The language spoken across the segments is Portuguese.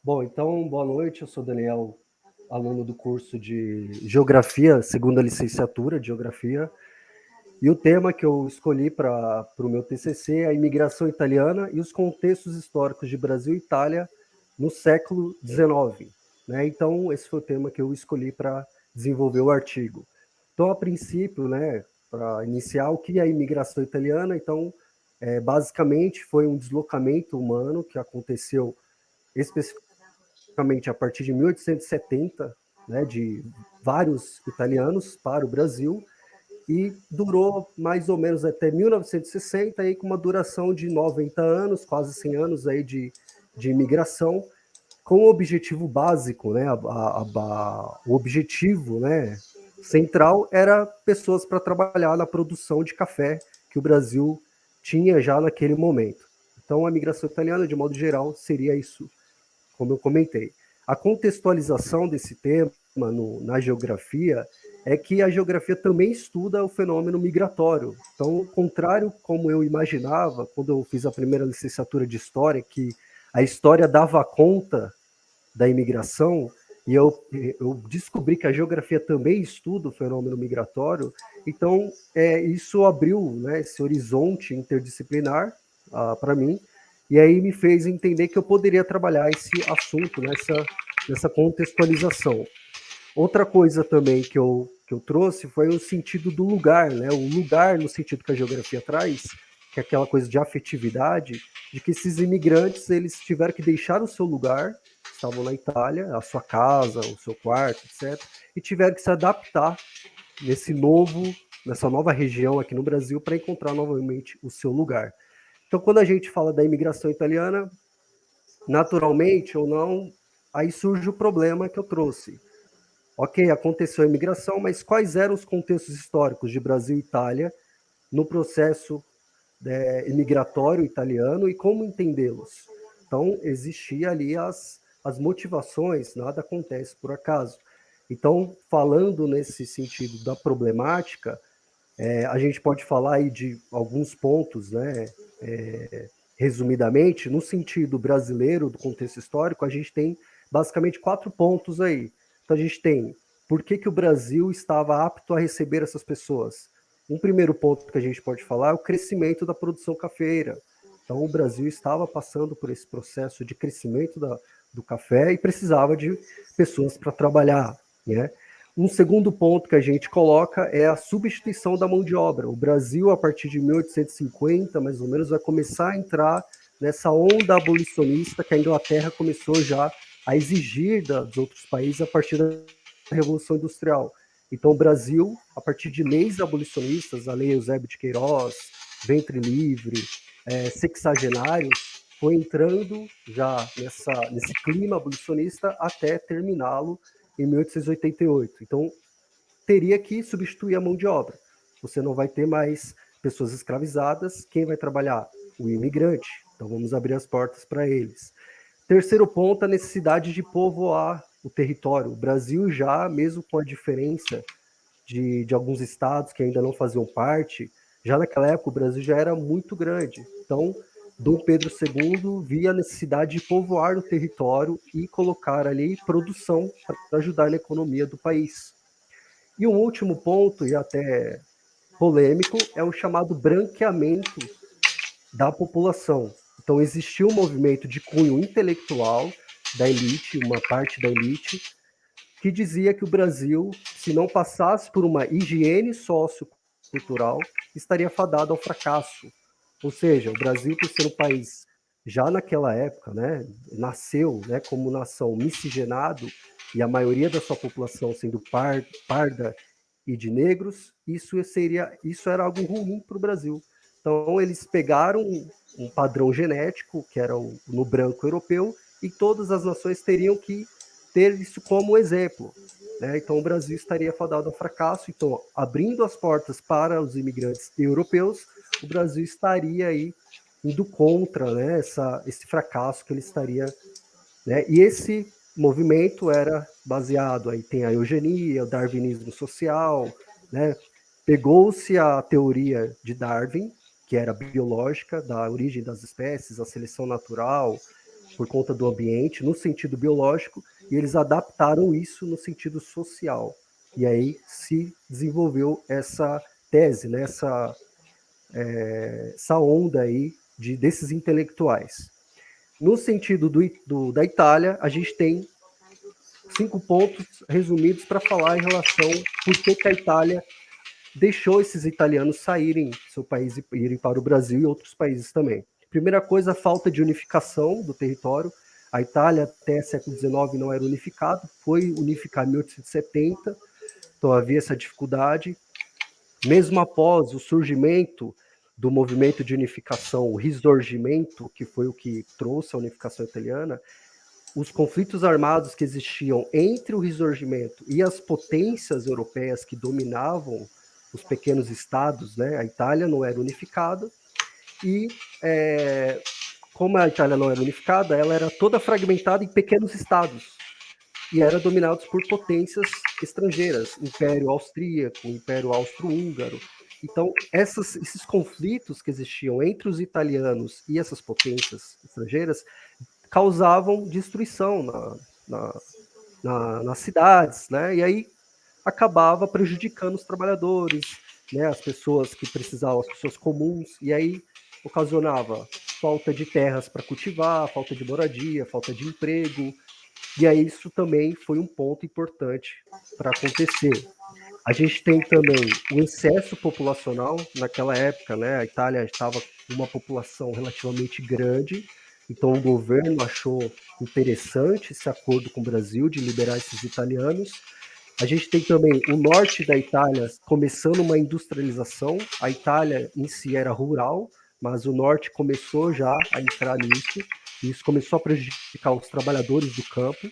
Bom, então, boa noite. Eu sou Daniel, aluno do curso de Geografia, segunda licenciatura de Geografia. E o tema que eu escolhi para o meu TCC é a imigração italiana e os contextos históricos de Brasil e Itália no século XIX. Né? Então, esse foi o tema que eu escolhi para desenvolver o artigo. Então, a princípio, né, para iniciar, o que é a imigração italiana? Então, basicamente, foi um deslocamento humano que aconteceu especificamente a partir de 1870, né, de vários italianos para o Brasil, e durou mais ou menos até 1960, aí, com uma duração de 90 anos, quase 100 anos aí de imigração, com o objetivo básico, né, o objetivo, né, central era pessoas para trabalhar na produção de café que o Brasil tinha já naquele momento. Então, a migração italiana, de modo geral, seria isso, como eu comentei. A contextualização desse tema na geografia é que a geografia também estuda o fenômeno migratório. Então, ao contrário como eu imaginava, quando eu fiz a primeira licenciatura de História, que a história dava conta da imigração, e eu descobri que a geografia também estuda o fenômeno migratório, então isso abriu, né, esse horizonte interdisciplinar para mim, e aí me fez entender que eu poderia trabalhar esse assunto nessa contextualização. Outra coisa também que eu trouxe foi o sentido do lugar, né? O lugar no sentido que a geografia traz, que é aquela coisa de afetividade, de que esses imigrantes eles tiveram que deixar o seu lugar, estavam na Itália, a sua casa, o seu quarto, etc., e tiveram que se adaptar nesse nessa nova região aqui no Brasil para encontrar novamente o seu lugar. Então, quando a gente fala da imigração italiana, naturalmente ou não, aí surge o problema que eu trouxe. Ok, aconteceu a imigração, mas quais eram os contextos históricos de Brasil e Itália no processo imigratório italiano e como entendê-los? Então, existia ali as motivações, nada acontece por acaso. Então, falando nesse sentido da problemática, a gente pode falar aí de alguns pontos, né? Resumidamente, no sentido brasileiro do contexto histórico, a gente tem basicamente 4 pontos aí. Então, a gente tem por que o Brasil estava apto a receber essas pessoas. Um primeiro ponto que a gente pode falar é o crescimento da produção cafeeira. Então, o Brasil estava passando por esse processo de crescimento do café e precisava de pessoas para trabalhar, né? Um segundo ponto que a gente coloca é a substituição da mão de obra. O Brasil, a partir de 1850, mais ou menos, vai começar a entrar nessa onda abolicionista que a Inglaterra começou já a exigir dos outros países a partir da Revolução Industrial. Então, o Brasil, a partir de leis abolicionistas, a Lei Eusébio de Queiroz, Ventre Livre, sexagenários, foi entrando já nesse clima abolicionista até terminá-lo em 1888. Então, teria que substituir a mão de obra. Você não vai ter mais pessoas escravizadas. Quem vai trabalhar? O imigrante. Então, vamos abrir as portas para eles. Terceiro ponto, a necessidade de povoar o território. O Brasil já, mesmo com a diferença de alguns estados que ainda não faziam parte, já naquela época o Brasil já era muito grande. Então, Dom Pedro II via a necessidade de povoar o território e colocar ali produção para ajudar na economia do país. E um último ponto, e até polêmico, é o chamado branqueamento da população. Então, existiu um movimento de cunho intelectual da elite, uma parte da elite, que dizia que o Brasil, se não passasse por uma higiene sociocultural, estaria fadado ao fracasso. Ou seja, o Brasil, por ser um país já naquela época, né, nasceu, né, como nação miscigenado, e a maioria da sua população sendo parda e de negros, isso era algo ruim para o Brasil. Então eles pegaram um padrão genético, que era no branco europeu, e todas as nações teriam que ter isso como exemplo. Né? Então o Brasil estaria fadado ao fracasso. Então, abrindo as portas para os imigrantes europeus, o Brasil estaria aí indo contra, né, esse fracasso que ele estaria. Né? E esse movimento era baseado, aí tem a eugenia, o darwinismo social, né? Pegou-se a teoria de Darwin, que era biológica, da origem das espécies, a seleção natural, por conta do ambiente, no sentido biológico, e eles adaptaram isso no sentido social. E aí se desenvolveu essa tese, né, essa onda aí desses intelectuais. No sentido da Itália, a gente tem 5 pontos resumidos para falar em relação por que a Itália deixou esses italianos saírem do seu país e irem para o Brasil e outros países também. Primeira coisa, a falta de unificação do território. A Itália, até século XIX, não era unificada, foi unificada em 1870, então havia essa dificuldade. Mesmo após o surgimento do movimento de unificação, o Risorgimento, que foi o que trouxe a unificação italiana, os conflitos armados que existiam entre o Risorgimento e as potências europeias que dominavam os pequenos estados, né? A Itália não era unificada e como a Itália não era unificada, ela era toda fragmentada em pequenos estados e era dominada por potências estrangeiras, Império Austríaco, Império Austro-Húngaro. Então, esses conflitos que existiam entre os italianos e essas potências estrangeiras causavam destruição nas cidades, né? E aí acabava prejudicando os trabalhadores, né? As pessoas que precisavam, as pessoas comuns, e aí ocasionava falta de terras para cultivar, falta de moradia, falta de emprego, e aí isso também foi um ponto importante para acontecer. A gente tem também o excesso populacional naquela época, né? A Itália estava com uma população relativamente grande, então o governo achou interessante esse acordo com o Brasil de liberar esses italianos. A gente tem também o norte da Itália começando uma industrialização. A Itália em si era rural, mas o norte começou já a entrar nisso. E isso começou a prejudicar os trabalhadores do campo.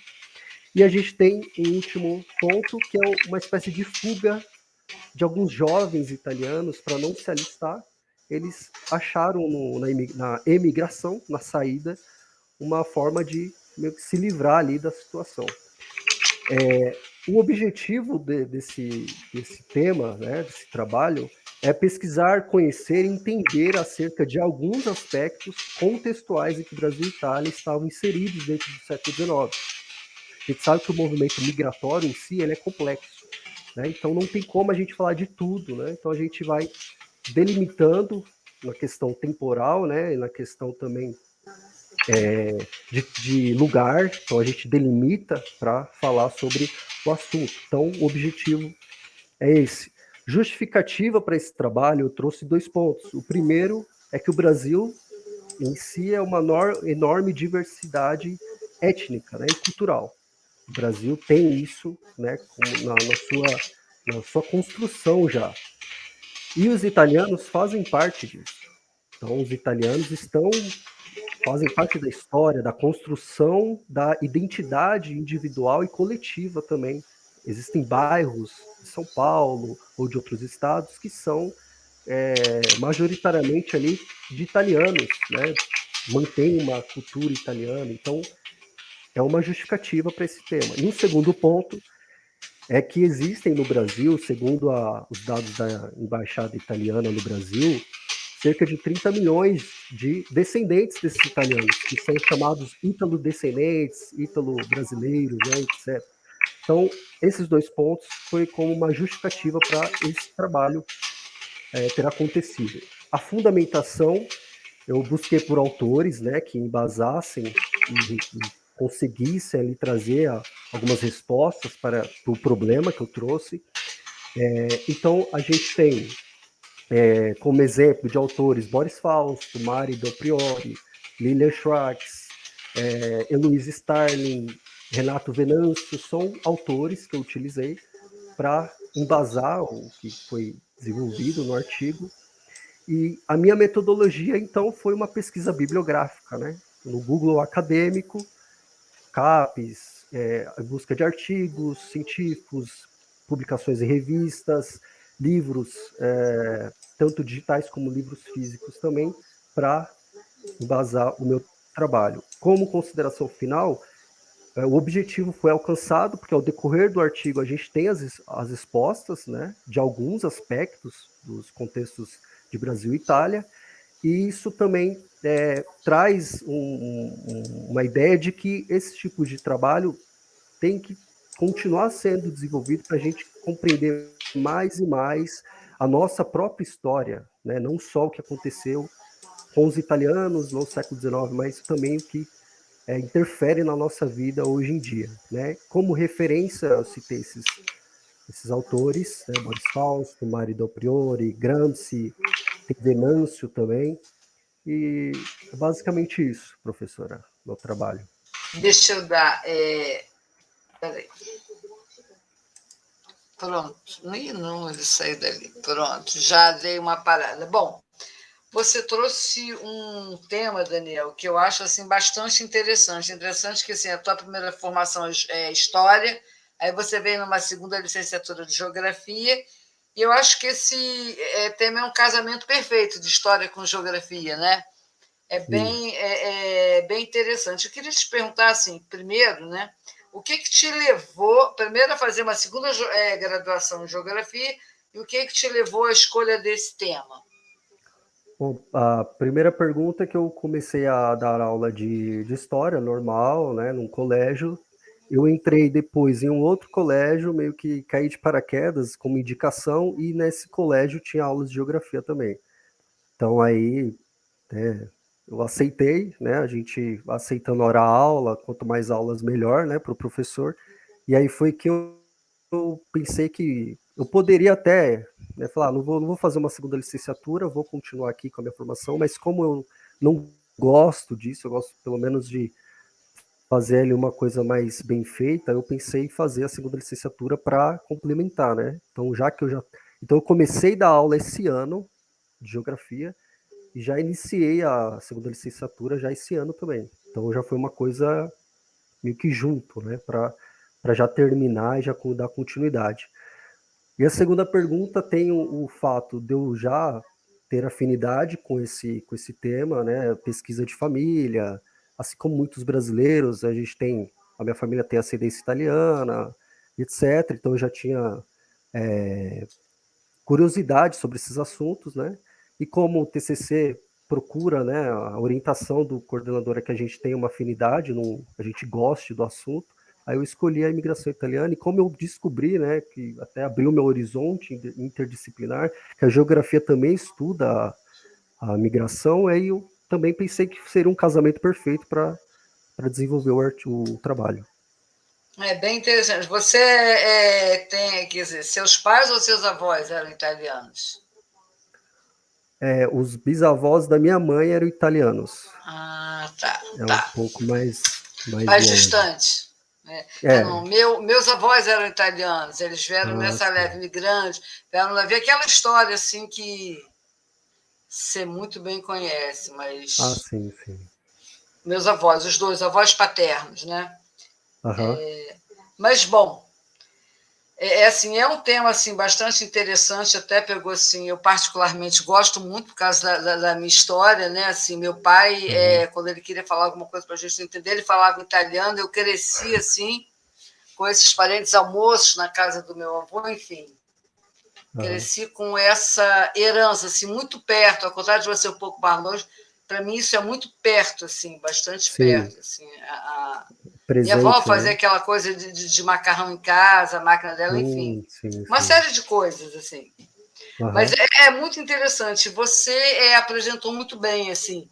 E a gente tem um último ponto, que é uma espécie de fuga de alguns jovens italianos para não se alistar. Eles acharam na emigração, na saída, uma forma de meio que se livrar ali da situação. O objetivo desse tema, né, desse trabalho, é pesquisar, conhecer e entender acerca de alguns aspectos contextuais em que o Brasil e Itália estavam inseridos dentro do século XIX. A gente sabe que o movimento migratório em si ele é complexo, né? Então não tem como a gente falar de tudo, né? Então a gente vai delimitando na questão temporal, né? E na questão também de lugar, então a gente delimita para falar sobre o assunto. Então o objetivo é esse. Justificativa para esse trabalho, eu trouxe 2 pontos. O primeiro é que o Brasil em si é uma enorme diversidade étnica, né, e cultural. O Brasil tem isso, né, na sua construção já. E os italianos fazem parte disso. Então, os italianos fazem parte da história, da construção da identidade individual e coletiva também. Existem bairros de São Paulo ou de outros estados que são majoritariamente ali de italianos, né? Mantém uma cultura italiana. Então, é uma justificativa para esse tema. E um segundo ponto é que existem no Brasil, segundo os dados da Embaixada Italiana no Brasil, cerca de 30 milhões de descendentes desses italianos, que são chamados ítalo-descendentes, ítalo-brasileiros, né, etc. Então, esses 2 pontos foi como uma justificativa para esse trabalho ter acontecido. A fundamentação, eu busquei por autores, né, que embasassem e conseguissem ali trazer algumas respostas para o problema que eu trouxe. Então, a gente tem como exemplo de autores Boris Fausto, Mari Del Priori, Lilian Schwartz, Heloise Starling, Renato Venâncio, são autores que eu utilizei para embasar o que foi desenvolvido no artigo. E a minha metodologia, então, foi uma pesquisa bibliográfica, né? No Google acadêmico, CAPES, busca de artigos científicos, publicações em revistas, livros, tanto digitais como livros físicos também, para embasar o meu trabalho. Como consideração final, o objetivo foi alcançado, porque ao decorrer do artigo a gente tem as respostas, né, de alguns aspectos dos contextos de Brasil e Itália, e isso também traz uma ideia de que esse tipo de trabalho tem que continuar sendo desenvolvido para a gente compreender mais e mais a nossa própria história, né? Não só o que aconteceu com os italianos no século XIX, mas também o que interfere na nossa vida hoje em dia, né? Como referência, eu citei esses autores, né? Boris Fausto, Mário Del Priore, Gramsci, tem Venâncio também, e é basicamente isso, professora, meu trabalho. Deixa eu dar. Peraí. Pronto. Ih, não, ele saiu dali. Pronto, já dei uma parada. Bom, você trouxe um tema, Daniel, que eu acho assim bastante interessante. Interessante que assim, a tua primeira formação é história, aí você vem numa segunda licenciatura de geografia, e eu acho que esse tema é um casamento perfeito de história com geografia, né? Bem interessante. Eu queria te perguntar assim, primeiro, né? O que te levou, primeiro, a fazer uma segunda graduação em geografia e o que te levou à escolha desse tema? Bom, a primeira pergunta é que eu comecei a dar aula de história normal, né, num colégio. Eu entrei depois em um outro colégio, meio que caí de paraquedas como indicação, e nesse colégio tinha aulas de geografia também. Então aí, né, eu aceitei, né, a gente aceitando hora aula, quanto mais aulas melhor, né, para o professor. E aí foi que eu pensei que eu poderia até, né, falar, não vou fazer uma segunda licenciatura, vou continuar aqui com a minha formação, mas como eu não gosto disso, eu gosto pelo menos de fazer ali uma coisa mais bem feita, eu pensei em fazer a segunda licenciatura para complementar, né? Então, então eu comecei a dar aula esse ano de geografia e já iniciei a segunda licenciatura já esse ano também. Então já foi uma coisa meio que junto, né, para já terminar e já dar continuidade. E a segunda pergunta tem o fato de eu já ter afinidade com esse tema, né? Pesquisa de família, assim como muitos brasileiros, a minha família tem ascendência italiana, etc. Então eu já tinha curiosidade sobre esses assuntos, né? E como o TCC procura, né, a orientação do coordenador é que a gente tenha uma afinidade, a gente goste do assunto, aí eu escolhi a imigração italiana, e como eu descobri, né, que até abriu meu horizonte interdisciplinar, que a geografia também estuda a migração, aí eu também pensei que seria um casamento perfeito para desenvolver o trabalho. É bem interessante. Você tem, quer dizer, seus pais ou seus avós eram italianos? Os bisavós da minha mãe eram italianos, Ah, tá, é um tá. pouco mais Mais longe. distante. Né? É, Não, meus avós eram italianos, eles vieram ah, nessa leve sim. imigrante, vieram lá ver aquela história assim que você muito bem conhece, Ah, mas sim, sim. meus avós, os dois avós paternos, né? Aham. Mas bom, assim, é um tema assim bastante interessante, até pegou assim, eu particularmente gosto muito por causa da minha história, né? Assim, meu pai, Uhum. quando ele queria falar alguma coisa para a gente entender, ele falava italiano, eu cresci assim, com esses parentes almoços na casa do meu avô, enfim, Aham. cresci com essa herança assim muito perto, ao contrário de você um pouco mais longe, para mim isso é muito perto assim, bastante Sim, perto assim. Minha avó presente, fazia né? aquela coisa de macarrão em casa, a máquina dela, enfim, Sim, uma sim. série de coisas assim. Mas Aham. é muito interessante. Você apresentou muito bem assim.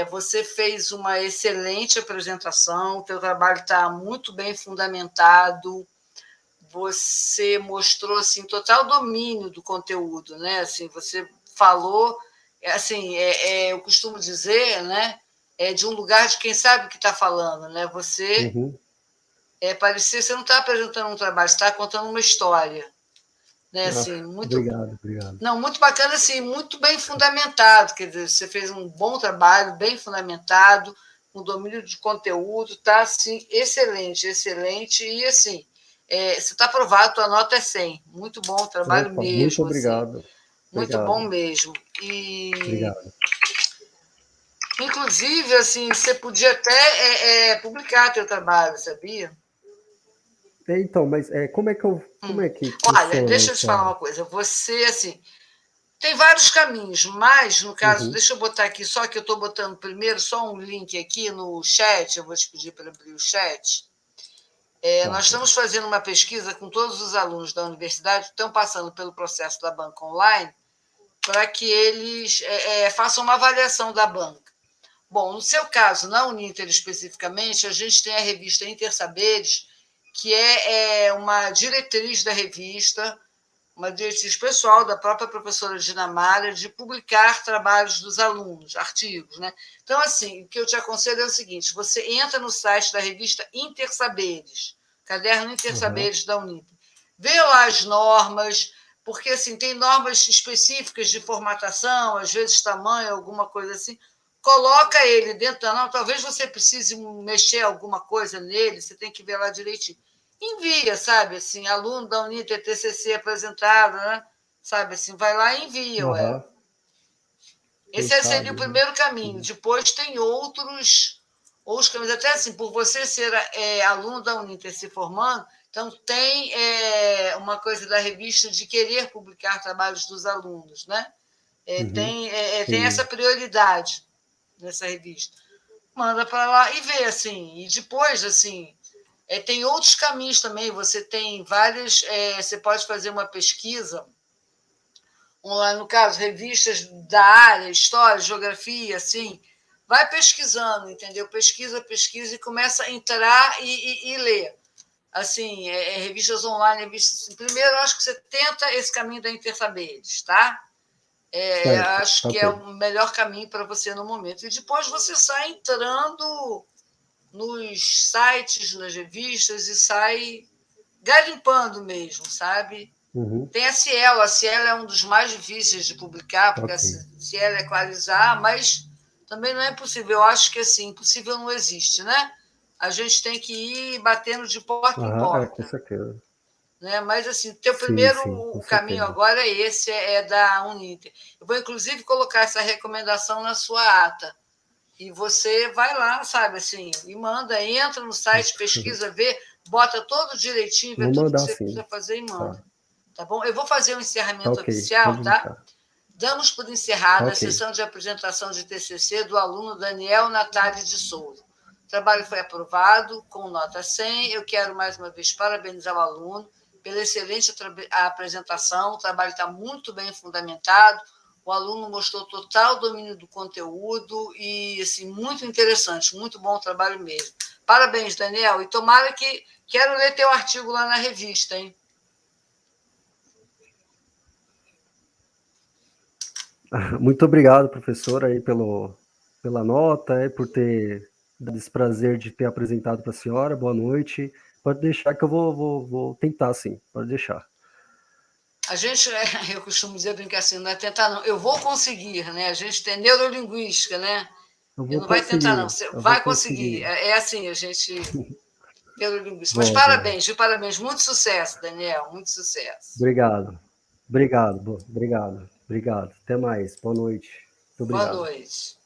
Você fez uma excelente apresentação, o teu trabalho está muito bem fundamentado, você mostrou assim total domínio do conteúdo, né? Assim, você falou, assim, eu costumo dizer, né? É de um lugar de quem sabe o que está falando, né? Você Uhum. parecia, você não está apresentando um trabalho, você está contando uma história, né? Ah, Assim, muito, obrigado, obrigado. não, muito bacana, assim, muito bem fundamentado, quer dizer, você fez um bom trabalho, bem fundamentado, um domínio de conteúdo, tá, assim, excelente, excelente, e, assim, você está aprovado, tua nota é 100, muito bom o trabalho Opa, muito mesmo, assim, obrigado. muito bom Obrigado, mesmo, e, obrigado. inclusive, assim, você podia até publicar teu trabalho, sabia? Então, mas como é que Hum. funciona Olha, deixa eu te essa? falar uma coisa, você, assim, Tem vários caminhos, mas, no caso, deixa eu botar aqui, só que eu estou botando primeiro só um link aqui no chat, eu vou te pedir para abrir o chat. Nós estamos fazendo uma pesquisa com todos os alunos da universidade que estão passando pelo processo da banca online para que eles façam uma avaliação da banca. Bom, no seu caso, na Uninter especificamente, a gente tem a revista Intersaberes, que é uma diretriz da revista, uma diretriz pessoal da própria professora Dinamária de publicar trabalhos dos alunos, artigos, né? Então, assim, o que eu te aconselho é o seguinte: você entra no site da revista Intersaberes, caderno Intersaberes da Uninter, vê lá as normas, porque assim, tem normas específicas de formatação, às vezes tamanho, alguma coisa assim. Coloca ele dentro da norma, talvez você precise mexer alguma coisa nele, você tem que ver lá direitinho. Envia, sabe, assim, aluno da Uninter TCC apresentado, né? Sabe, assim, vai lá e envia. Esse seria o primeiro caminho. Depois tem outros caminhos. Até assim, por você ser aluno da Uninter se formando, então tem uma coisa da revista de querer publicar trabalhos dos alunos, né? Tem essa prioridade nessa revista. Manda para lá e vê, assim. E depois, assim, tem outros caminhos também. Você tem várias... você pode fazer uma pesquisa online, no caso, revistas da área, história, geografia, assim. Vai pesquisando, entendeu? Pesquisa e começa a entrar e ler. Assim, revistas online, revistas... Primeiro, eu acho que você tenta esse caminho da Intersaberes, tá? Acho que é o melhor caminho para você no momento. E depois você sai entrando nos sites, nas revistas e sai garimpando mesmo, sabe? Tem a Cielo é um dos mais difíceis de publicar, porque a Cielo é equalizar, mas também não é impossível. Eu acho que assim, impossível não existe, né? A gente tem que ir batendo de porta em porta. Com certeza. Né? Mas, assim, teu primeiro caminho agora é esse, da Uninter. Eu vou, inclusive, colocar essa recomendação na sua ata. E você vai lá, sabe, assim, e manda, entra no site, pesquisa, vê, bota todo direitinho, vê tudo que você precisa fazer e manda. Tá bom? Eu vou fazer um encerramento oficial, tá? Damos por encerrada a sessão de apresentação de TCC do aluno Daniel Natali de Souza. O trabalho foi aprovado com nota 100. Eu quero, mais uma vez, parabenizar o aluno pela excelente apresentação. O trabalho está muito bem fundamentado. O aluno mostrou total domínio do conteúdo e, assim, muito interessante, muito bom trabalho mesmo. Parabéns, Daniel. E tomara que... Quero ler teu artigo lá na revista, hein? Muito obrigado, professor, aí pela nota, por ter dado esse prazer de ter apresentado para a senhora. Boa noite. Pode deixar que eu vou tentar, sim. Pode deixar. A gente, eu costumo dizer, brincar assim, não é tentar, não. Eu vou conseguir, né? A gente tem neurolinguística, né? E não vai tentar, não. Você vai conseguir. É assim, a gente... Neurolinguística. Mas parabéns, viu? Parabéns. Muito sucesso, Daniel. Muito sucesso. Obrigado. Obrigado. Até mais. Boa noite. Muito obrigado. Boa noite.